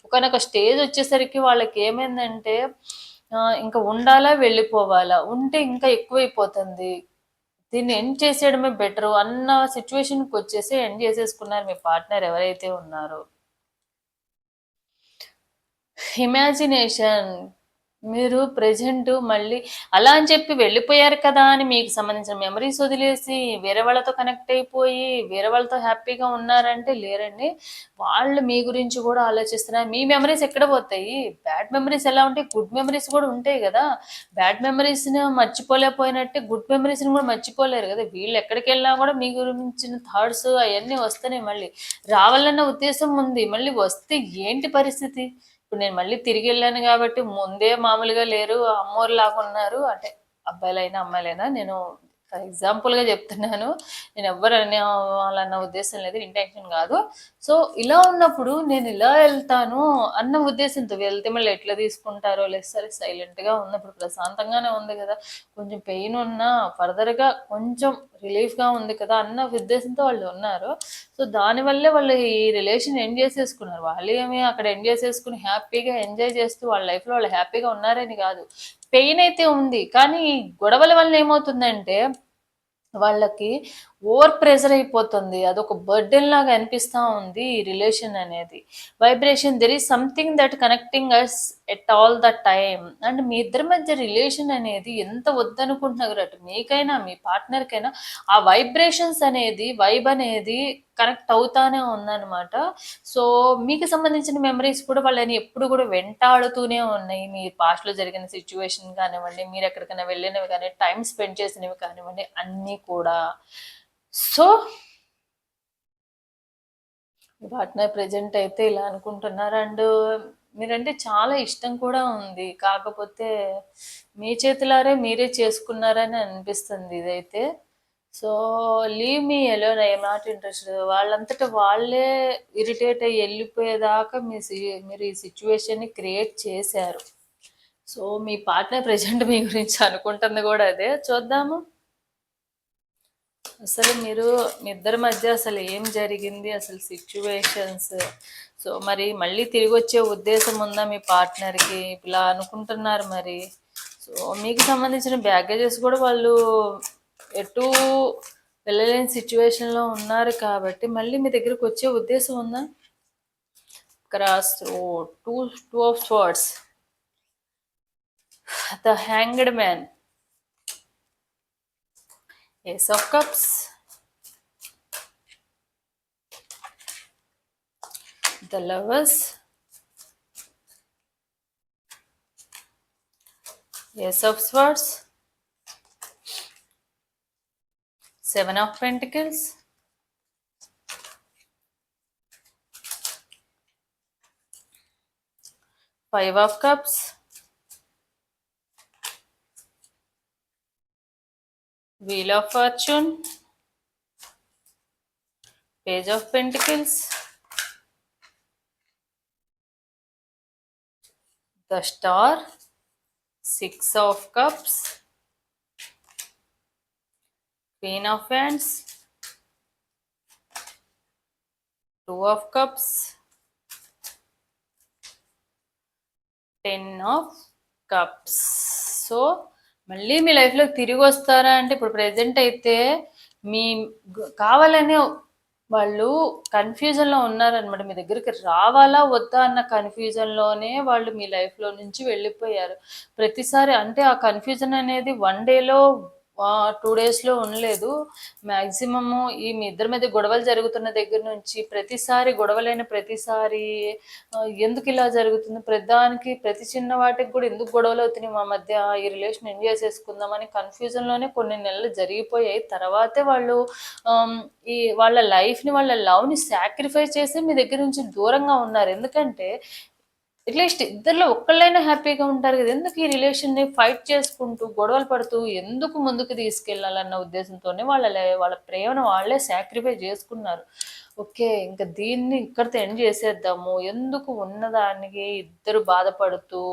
ఒకానొక స్టేజొచ్చేసరికి వాళ్ళకేమైందంటే ఇంక ఉండాలా? వెళ్ళిపోవాలా? ఉంటే ఇంకా ఎక్కువైపోతుంది. దీన్ని ఎండ్ చేసేయడమే బెటరు అన్న సిట్యుయేషన్‌కొచ్చేసి ఎండ్ చేసేసుకున్నారు మీ పార్ట్నర్ ఎవరైతే ఉన్నారో. ఇమాజినేషన్. మీరు ప్రెజెంటు మళ్ళీ అలా అని చెప్పి వెళ్ళిపోయారు కదా! అని మీకు సంబంధించిన మెమోరీస్ వదిలేసి, వేరే వాళ్ళతో కనెక్ట్ అయిపోయి, వేరే వాళ్ళతో హ్యాపీగా ఉన్నారంటే లేరండి. వాళ్ళు మీ గురించి గూడా ఆలోచిస్తున్నారు. మీ మెమోరీస్ ఎక్కడ పోతాయి? బ్యాడ్ మెమోరీస్ ఎలా ఉంటాయి? గుడ్ మెమోరీస్ గూడా ఉంటాయి గదా! బ్యాడ్ మెమోరీస్‌ని మర్చిపోలేకపోయినట్టే గుడ్ మెమోరీస్‌ని గూడా మర్చిపోలేరు గదా! వీళ్ళెక్కడికెళ్ళినా గూడా మీ గురించిన థాట్స్ అయన్నీ వస్తున్నాయి మళ్ళీ. రావాలన్న ఉద్దేశం ఉంది. మళ్ళీ వస్తే ఏంటి పరిస్థితి? ఇప్పుడు నేను మళ్ళీ తిరిగెళ్ళాను గాబట్టి, ముందే మామూలుగా లేరు. అమ్మోరులాగున్నారు. అంటే అబ్బాయిలైనా, అమ్మాయిలైనా నేను ఫర్ ఎగ్జాంపుల్‌గా జెప్తున్నాను. నేనెవ్వరు అనేవాళ్ళన్న ఉద్దేశ్యం లేదు. ఇంటెన్షన్ గాదు. సో, ఇలా ఉన్నప్పుడు నేనిలా ఎళ్తాను అన్న ఉద్దేశంతో వెళ్తే మళ్ళీ ఎట్లా తీసుకుంటారో లేదు. సరే సైలెంట్‌గా ఉన్నప్పుడు ప్రశాంతంగానే ఉంది గదా! కొంచెం పెయినున్నా ఫర్దర్‌గా కొంచెం రిలీఫ్‌గా ఉంది కదా! అన్న ఉద్దేశంతో వాళ్ళున్నారు. సో, దానివల్లే వాళ్ళు ఈ రిలేషన్ ఎండ్ జేసేసుకున్నారు. వాళ్ళేమి అక్కడ ఎండ్ జేసేసుకొని హ్యాపీగా ఎంజాయ్ చేస్తూ వాళ్ళ లైఫ్‌లో వాళ్ళు హ్యాపీగా ఉన్నారని గాదు. పెయిన్ అయితే ఉంది. కానీ ఈ గొడవల వల్ల ఏమవుతుందంటే వాళ్ళకి ఓవర్ ప్రెషర్ అయిపోతుంది. అదొక బర్డెన్ లాగా అనిపిస్తా ఉంది ఈ రిలేషన్ అనేది. Vibration there is something that connecting us at all the time. And మీ ఇద్దరి మధ్య రిలేషన్ అనేది ఎంత వద్దనుకుంటున్నారు అటు మీకైనా, మీ పార్ట్నర్‌కైనా ఆ వైబ్రేషన్స్ అనేది, వైబ్ అనేది కనెక్ట్ అవుతానే ఉందనమాట. సో, మీకు సంబంధించిన మెమరీస్ కూడా వాళ్ళని ఎప్పుడు కూడా వెంటాడుతూనే ఉన్నాయి. మీ పాస్ట్‌లో జరిగిన సిట్యుయేషన్ కానివ్వండి, మీరెక్కడికైనా వెళ్ళినవి గాని, టైమ్ స్పెండ్ చేసినవి కానివ్వండి, అన్నీ కూడా. సో, మీ పార్ట్నర్ ప్రెజెంట్ అయితే ఇలా అనుకుంటున్నారు. అండ్ మీరంటే చాలా ఇష్టం కూడా ఉంది. కాకపోతే మీ చేతులారే మీరే చేసుకున్నారని అనిపిస్తుంది ఇదైతే. So, leave me alone, I am not interested. వాళ్ళంతట వాళ్ళే ఇరిటేట్ అయ్యి ఎళ్ళిపోయేదాకా మీరు ఈ సిట్యుయేషన్‌ని క్రియేట్ చేశారు. సో, మీ పార్ట్నర్ ప్రెజెంట్ మీ గురించి అనుకుంటుంది గూడా అదే. చూద్దాము. అసలు మీ ఇద్దరి మధ్య అసలు ఏం జరిగింది? అసలు సిట్యుయేషన్స్. సో, మరి మళ్ళీ తిరిగొచ్చే ఉద్దేశం ఉందా మీ పార్ట్నర్‌కి? ఇలా అనుకుంటున్నారు మరి. సో, మీకు సంబంధించిన బ్యాగేజెస్ కూడా వాళ్ళు ఎటూ వెళ్ళలేని సిట్యుయేషన్‌లో ఉన్నారు కాబట్టి, మళ్ళీ మీ దగ్గరకొచ్చే ఉద్దేశం ఉందా? Cross road. Two of swords. The hanged man. Ace of cups. The lovers. Ace of swords. Seven of pentacles. Five of cups. Wheel of fortune. Page of pentacles. The star. Six of cups. Queen of wands. Two of cups. Ten of cups. So మళ్ళీ మీ లైఫ్లో తిరిగి వస్తారా అంటే ఇప్పుడు ప్రెజెంట్ అయితే మీ కావాలనే వాళ్ళు కన్ఫ్యూజన్లో ఉన్నారనమాట. మీ దగ్గరికి రావాలా వద్దా అన్న కన్ఫ్యూజన్లోనే వాళ్ళు మీ లైఫ్లో నుంచి వెళ్ళిపోయారు. ప్రతిసారి అంటే ఆ కన్ఫ్యూజన్ అనేది వన్ డేలో 2 డేస్లో ఉండలేదు. మ్యాక్సిమము ఈ మీ ఇద్దరి మధ్య గొడవలు జరుగుతున్న దగ్గర నుంచి ప్రతిసారి గొడవలైన ప్రతిసారి ఎందుకు ఇలా జరుగుతుంది, ప్రతిదానికి ప్రతి చిన్న వాటికి కూడా ఎందుకు గొడవలు అవుతున్నాయి మా మధ్య, ఈ రిలేషన్ ఎండ్ చేసేసుకుందామని కన్ఫ్యూజన్లోనే కొన్ని నెలలు జరిగిపోయాయి. తర్వాతే వాళ్ళు ఈ వాళ్ళ లైఫ్ని వాళ్ళ లవ్ని సాక్రిఫైస్ చేసి మీ దగ్గర నుంచి దూరంగా ఉన్నారు. ఎందుకంటే అట్లీస్ట్ ఇద్దరిలో ఒక్కళ్ళైనా హ్యాపీగా ఉంటారు కదా, ఎందుకు ఈ రిలేషన్ని ఫైట్ చేసుకుంటూ గొడవలు పడుతూ ఎందుకు ముందుకు తీసుకెళ్ళాలన్న ఉద్దేశంతోనే వాళ్ళ ప్రేమను వాళ్ళే సాక్రిఫైస్ చేసుకున్నారు. ఓకే, ఇంకా దీన్ని ఇక్కడితో ఎండ్ చేసేద్దాము, ఎందుకు ఉన్నదానికి ఇద్దరు బాధపడుతూ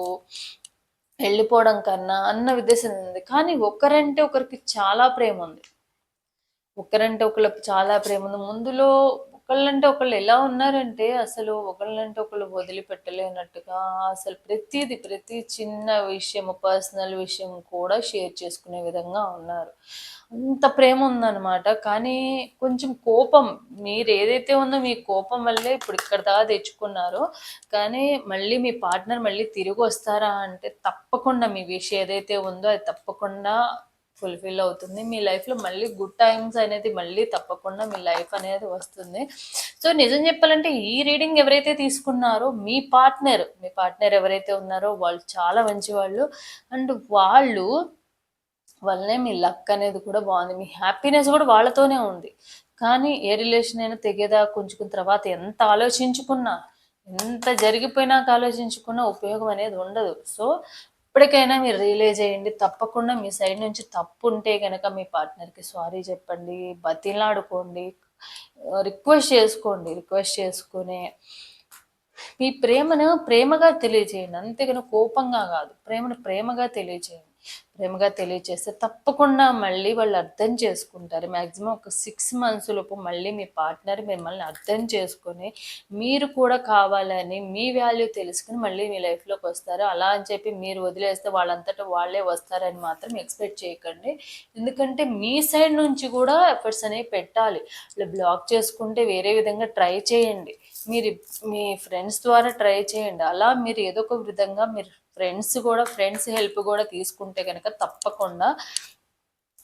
వెళ్ళిపోవడం కన్నా అన్న ఉద్దేశం ఉంది. కానీ ఒకరంటే ఒకరికి చాలా ప్రేమ ఉంది. ఒకరంటే ఒకళ్ళకి చాలా ప్రేమ ఉంది. ముందులో ఒకళ్ళంటే ఒకళ్ళు ఎలా ఉన్నారంటే అసలు ఒకళ్ళంటే ఒకళ్ళు వదిలిపెట్టలేనట్టుగా అసలు ప్రతి చిన్న విషయం, పర్సనల్ విషయం కూడా షేర్ చేసుకునే విధంగా ఉన్నారు. అంత ప్రేమ ఉందనమాట. కానీ కొంచెం కోపం, మీరు ఏదైతే ఉందో మీ కోపం వల్లే ఇప్పుడు ఇక్కడ దాకా తెచ్చుకున్నారో. కానీ మళ్ళీ మీ పార్ట్నర్ మళ్ళీ తిరిగి వస్తారా అంటే తప్పకుండా మీ విష్ ఏదైతే ఉందో అది తప్పకుండా ఫుల్ఫిల్ అవుతుంది. మీ లైఫ్లో మళ్ళీ గుడ్ టైమ్స్ అనేది మళ్ళీ తప్పకుండా మీ లైఫ్ అనేది వస్తుంది. సో నిజం చెప్పాలంటే ఈ రీడింగ్ ఎవరైతే తీసుకున్నారో మీ పార్ట్నర్ ఎవరైతే ఉన్నారో వాళ్ళు చాలా మంచి వాళ్ళు. అండ్ వల్లనే మీ లక్ అనేది కూడా బాగుంది, మీ హ్యాపీనెస్ కూడా వాళ్ళతోనే ఉంది. కానీ ఏ రిలేషన్ అయినా తెగేదా కొంచుకున్న తర్వాత ఎంత జరిగిపోయినాక ఆలోచించుకున్నా ఉపయోగం అనేది ఉండదు. సో ఇప్పటికైనా మీరు రియలైజ్ అయ్యండి. తప్పకుండా మీ సైడ్ నుంచి తప్పు ఉంటే గనక మీ పార్ట్నర్కి సారీ చెప్పండి, బతిలాడుకోండి, రిక్వెస్ట్ చేసుకుని మీ ప్రేమను ప్రేమగా తెలియజేయండి. అంతేగాని కోపంగా కాదు, ప్రేమను ప్రేమగా తెలియజేయండి. ప్రేమగా తెలియచేస్తే తప్పకుండా మళ్ళీ వాళ్ళు అర్థం చేసుకుంటారు. మ్యాక్సిమం ఒక 6 మంత్స్ లోపు మళ్ళీ మీ పార్ట్నర్ మిమ్మల్ని అర్థం చేసుకొని, మీరు కూడా కావాలని మీ వాల్యూ తెలుసుకొని మళ్ళీ మీ లైఫ్‌లోకి వస్తారు. అలా అని చెప్పి మీరు వదిలేస్తే వాళ్ళంతట వాళ్ళే వస్తారని మాత్రం ఎక్స్‌పెక్ట్ చేయకండి. ఎందుకంటే మీ సైడ్ నుంచి కూడా ఎఫర్ట్స్ అనేవి పెట్టాలి. ఇలా బ్లాక్ చేసుకుంటే వేరే విధంగా ట్రై చేయండి. మీరు మీ ఫ్రెండ్స్ ద్వారా ట్రై చేయండి. అలా మీరు ఏదో ఒక విధంగా మీరు ఫ్రెండ్స్ హెల్ప్ కూడా తీసుకుంటే కనుక తప్పకుండా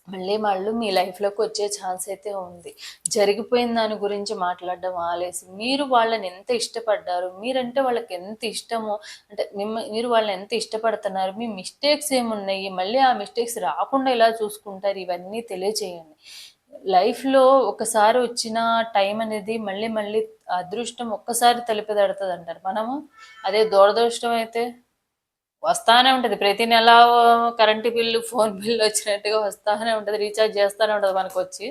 మళ్ళీ వాళ్ళు మీ లైఫ్లోకి వచ్చే ఛాన్స్ అయితే ఉంది. జరిగిపోయిన దాని గురించి మాట్లాడడం ఆలేసి మీరు వాళ్ళని ఎంత ఇష్టపడ్డారు, మీరంటే వాళ్ళకి ఎంత ఇష్టమో, అంటే మీరు వాళ్ళని ఎంత ఇష్టపడుతున్నారు, మీ మిస్టేక్స్ ఏమున్నాయి, మళ్ళీ ఆ మిస్టేక్స్ రాకుండా ఎలా చూసుకుంటారు, ఇవన్నీ తెలియచేయండి. లైఫ్లో ఒకసారి వచ్చిన టైం అనేది మళ్ళీ మళ్ళీ అదృష్టం ఒక్కసారి తలుపు అంటారు. మనము అదే దురదృష్టం అయితే వస్తానే ఉంటది. ప్రతి నెల కరెంట్ బిల్లు, ఫోన్ బిల్లు వచ్చినట్టుగా వస్తానే ఉంటది. రీచార్జ్ చేస్తానే ఉంటది మనకొచ్చి.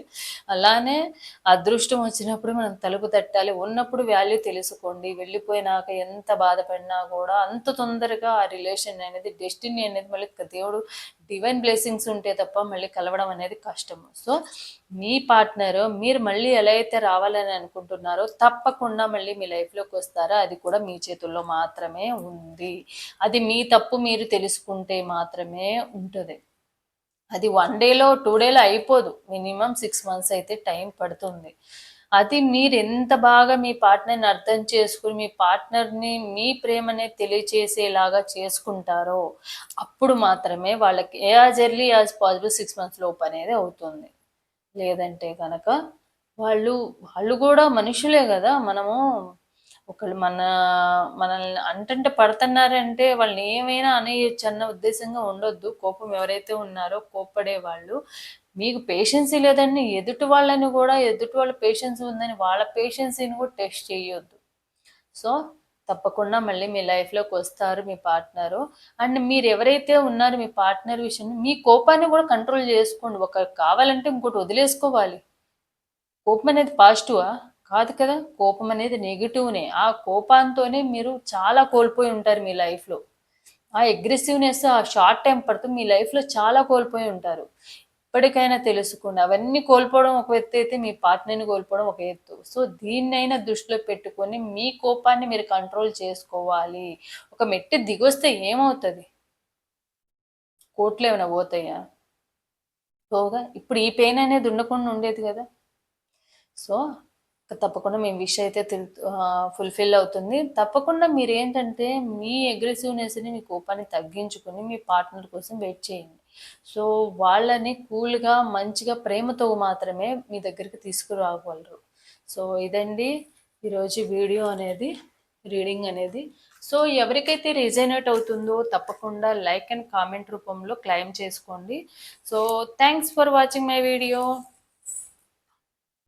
అలానే అదృష్టం వచ్చినప్పుడు మనం తలుపు తట్టాలి. ఉన్నప్పుడు వాల్యూ తెలుసుకోండి. వెళ్ళిపోయినాక ఎంత బాధపడినా కూడా అంత తొందరగా ఆ రిలేషన్ అనేది, డెస్టినీ అనేది మళ్ళీ దేవుడు డివైన్ బ్లెస్సింగ్స్ ఉంటే తప్ప మళ్ళీ కలవడం అనేది కష్టము. సో మీ పార్ట్నర్ మీరు మళ్ళీ ఎలా అయితే రావాలని అనుకుంటున్నారో తప్పకుండా మళ్ళీ మీ లైఫ్లోకి వస్తారో అది కూడా మీ చేతుల్లో మాత్రమే ఉంది. అది మీ తప్పు మీరు తెలుసుకుంటే మాత్రమే ఉంటుంది. అది 1 డేలో 2 డేలో అయిపోదు. మినిమం 6 మంత్స్ అయితే టైం పడుతుంది. అది మీరు ఎంత బాగా మీ పార్ట్నర్‌ని అర్థం చేసుకొని, మీ పార్ట్నర్‌ని మీ ప్రేమని తెలియచేసేలాగా చేసుకుంటారో, అప్పుడు మాత్రమే వాళ్ళకి as early as possible 6 months లోపు అనేది అవుతుంది. లేదంటే గనక వాళ్ళు వాళ్ళు గూడా మనుషులే గదా! మనము ఒకళ్ళు మనల్ని అంటంటే పడతన్నారంటే వాళ్ళని ఏమైనా అనేయొచ్చన్న ఉద్దేశంగా ఉండొద్దు. కోపం ఎవరైతే ఉన్నారో కోప్పడేవాళ్ళు, మీకు పేషెన్సీ లేదని ఎదుటి వాళ్ళ పేషెన్స్ ఉందని వాళ్ళ పేషెన్సీని కూడా టెస్ట్ చేయొద్దు. సో, తప్పకుండా మళ్ళీ మీ లైఫ్‌లోకొస్తారు మీ పార్ట్నరు. అండ్ మీరెవరైతే ఉన్నారో మీ పార్ట్నర్ విషయంలో మీ కోపాన్ని కూడా కంట్రోల్ జేసుకోండి. కావాలంటే ఇంకోటి వదిలేసుకోవాలి. కోపం అనేది పాజిటివా? కాదు కదా! కోపం అనేది నెగెటివ్‌నే. ఆ కోపంతోనే మీరు చాలా కోల్పోయి ఉంటారు మీ లైఫ్‌లో. ఆ అగ్రెసివ్‌నెస్, ఆ షార్ట్ టెంపర్‌తో మీ లైఫ్‌లో చాలా కోల్పోయి ఉంటారు. ఇప్పటికైనా తెలుసుకోండి. అవన్నీ కోల్పోవడం ఒక ఎత్తైతే, మీ పార్ట్నర్‌ని కోల్పోవడం ఒక ఎత్తు. సో, దీన్నైనా దృష్టిలో పెట్టుకొని మీ కోపాన్ని మీరు కంట్రోల్ చేసుకోవాలి. ఒక మెట్టు దిగొస్తే ఏమవుతది? కోట్లేమైనా పోతాయా? పోగా. ఇప్పుడు ఈ పెయిన్ అనేది ఉండకుండా ఉండేది గదా! సో, తప్పకుండా మీ విష్ అయితే ఫుల్‌ఫిల్ అవుతుంది. తప్పకుండా మీరేంటంటే, మీ అగ్రెసివ్‌నెస్‌ని, మీ కోపాన్ని తగ్గించుకొని, మీ పార్ట్నర్ కోసం వెయిట్ చేయండి. సో, వాళ్ళని కూల్‌గా, మంచిగా, ప్రేమతో మాత్రమే మీ దగ్గరికి తీసుకురాగలరు. సో, ఇదండి ఈరోజు వీడియో అనేది, రీడింగ్ అనేది. సో, ఎవరికైతే రెజొనేట్ అవుతుందో తప్పకుండా లైక్ అండ్ కామెంట్ రూపంలో క్లెయిమ్ చేసుకోండి. So, thanks for watching my video.